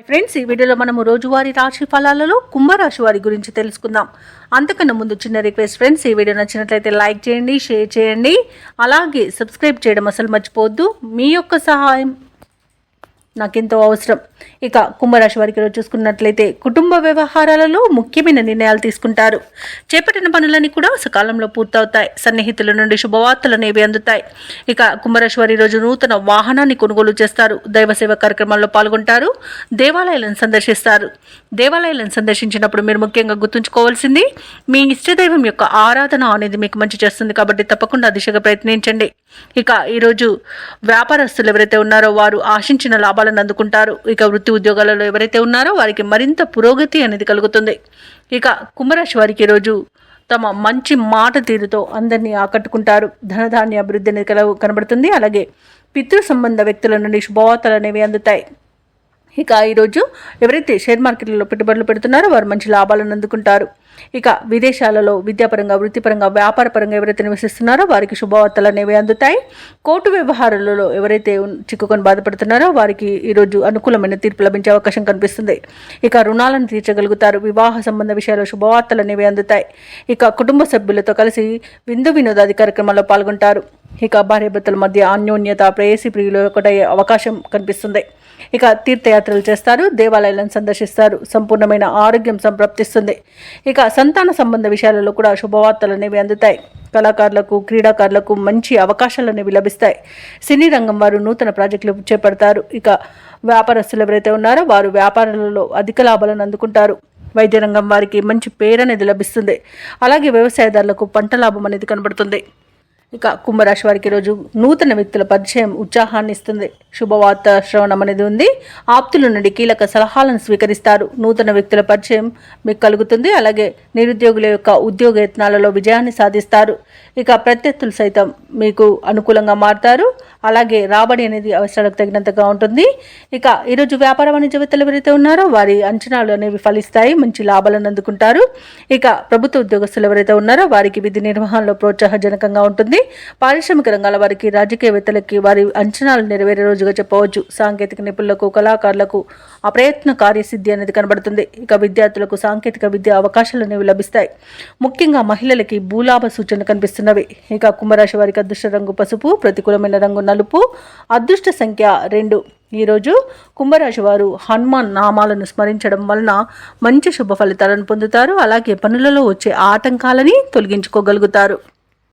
Friends, ఈ వీడియోలో మనము రోజువారీ రాశి ఫలాలలో కుంభరాశి వారి గురించి తెలుసుకుందాం. అంతకన్నా ముందు చిన్న రిక్వెస్ట్ ఫ్రెండ్స్, ఈ వీడియో నచ్చినట్లయితే లైక్ చేయండి, షేర్ చేయండి, అలాగే సబ్స్క్రైబ్ చేయడం అసలు మర్చిపోవద్దు. మీ యొక్క సహాయం నాకెంతో అవసరం. ఇక కుంభరాశి వారికి ఈరోజు చూసుకున్నట్లయితే కుటుంబ వ్యవహారాలలో ముఖ్యమైన నిర్ణయాలు తీసుకుంటారు. చేపట్టిన పనులన్నీ కూడా సకాలంలో పూర్తవుతాయి. సన్నిహితుల నుండి శుభవార్తలు అనేవి అందుతాయి. ఇక కుంభరాశి వారి ఈరోజు నూతన వాహనాన్ని కొనుగోలు చేస్తారు. దైవ సేవ కార్యక్రమాల్లో పాల్గొంటారు. దేవాలయాలను సందర్శిస్తారు. దేవాలయాలను సందర్శించినప్పుడు మీరు ముఖ్యంగా గుర్తుంచుకోవాల్సింది, మీ ఇష్టదైవం యొక్క ఆరాధన అనేది మీకు మంచి చేస్తుంది కాబట్టి తప్పకుండా దిశగా ప్రయత్నించండి. ఇక ఈరోజు వ్యాపారస్తులు ఎవరైతే ఉన్నారో వారు ఆశించిన లాభాలను అందుకుంటారు. ఇక వృత్తి ఉద్యోగాలలో ఎవరైతే ఉన్నారో వారికి మరింత పురోగతి అనేది కలుగుతుంది. ఇక కుంభరాశి వారికి ఈరోజు తమ మంచి మాట తీరుతో అందరినీ ఆకట్టుకుంటారు. ధనధాన్య అభివృద్ధి అనేది కనబడుతుంది. అలాగే పితృ సంబంధ వ్యక్తుల నుండి శుభవార్తలు అనేవి అందుతాయి. ఇక ఈరోజు ఎవరైతే షేర్ మార్కెట్లలో పెట్టుబడులు పెడుతున్నారో వారు మంచి లాభాలను అందుకుంటారు. ఇక విదేశాలలో విద్యాపరంగా, వృత్తిపరంగా, వ్యాపారపరంగా ఎవరైతే నివసిస్తున్నారో వారికి శుభవార్తలు అనేవి అందుతాయి. కోర్టు వ్యవహారాలలో ఎవరైతే చిక్కుకొని బాధపడుతున్నారో వారికి ఈరోజు అనుకూలమైన తీర్పు లభించే అవకాశం కనిపిస్తుంది. ఇక రుణాలను తీర్చగలుగుతారు. వివాహ సంబంధ విషయాల్లో శుభవార్తలు అనేవి అందుతాయి. ఇక కుటుంబ సభ్యులతో కలిసి విందు వినోదాది కార్యక్రమాల్లో పాల్గొంటారు. ఇక భార్యాభర్తల మధ్య అన్యోన్యత, ప్రేయసి ప్రియులు ఒకటయ్యే అవకాశం కనిపిస్తుంది. ఇక తీర్థయాత్రలు చేస్తారు. దేవాలయాలను సందర్శిస్తారు. సంపూర్ణమైన ఆరోగ్యం సంప్రాప్తిస్తుంది. ఇక సంతాన సంబంధ విషయాలలో కూడా శుభవార్తలు అనేవి అందుతాయి. కళాకారులకు, క్రీడాకారులకు మంచి అవకాశాలు అనేవి లభిస్తాయి. సినీ రంగం వారు నూతన ప్రాజెక్టులు చేపడతారు. ఇక వ్యాపారస్తులు ఎవరైతే ఉన్నారో వారు వ్యాపారాలలో అధిక లాభాలను అందుకుంటారు. వైద్య రంగం వారికి మంచి పేరు అనేది లభిస్తుంది. అలాగే వ్యవసాయదారులకు పంట లాభం అనేది కనబడుతుంది. ఇక కుంభరాశి వారికి ఈరోజు నూతన వ్యక్తుల పరిచయం ఉత్సాహాన్ని ఇస్తుంది. శుభవార్త శ్రవణం అనేది ఉంది. ఆప్తుల నుండి కీలక సలహాలను స్వీకరిస్తారు. నూతన వ్యక్తుల పరిచయం మీకు కలుగుతుంది. అలాగే నిరుద్యోగుల యొక్క ఉద్యోగ యత్నాలలో విజయాన్ని సాధిస్తారు. ఇక ప్రత్యర్థులు సైతం మీకు అనుకూలంగా మారుతారు. అలాగే రాబడి అనేది అవసరాలకు తగినంతగా ఉంటుంది. ఇక ఈరోజు వ్యాపార వాణిజ్యవేత్తలు ఎవరైతే ఉన్నారో వారి అంచనాలు అనేవి ఫలిస్తాయి. మంచి లాభాలను అందుకుంటారు. ఇక ప్రభుత్వ ఉద్యోగస్తులు ఎవరైతే ఉన్నారో వారికి విధి నిర్వహణలో ప్రోత్సాహజనకంగా ఉంటుంది. పారిశ్రామిక రంగాల వారికి, రాజకీయవేత్తలకి వారి అంచనాలు నెరవేరే రోజుగా చెప్పవచ్చు. సాంకేతిక నిపుణులకు, కళాకారులకు అప్రయత్న కార్యసిద్ధి అనేది కనబడుతుంది. ఇక విద్యార్థులకు సాంకేతిక విద్య అవకాశాలు అనేవి లభిస్తాయి. ముఖ్యంగా మహిళలకి భూలాభ సూచన కనిపిస్తున్నవి. ఇక కుంభరాశి వారికి అదృష్ట రంగు పసుపు, ప్రతికూలమైన రంగు నలుపు, అదృష్ట సంఖ్య 2. ఈరోజు కుంభరాశి వారు హనుమాన్ నామాలను స్మరించడం వలన మంచి శుభ ఫలితాలను పొందుతారు. అలాగే పనులలో వచ్చే ఆటంకాలని తొలగించుకోగలుగుతారు.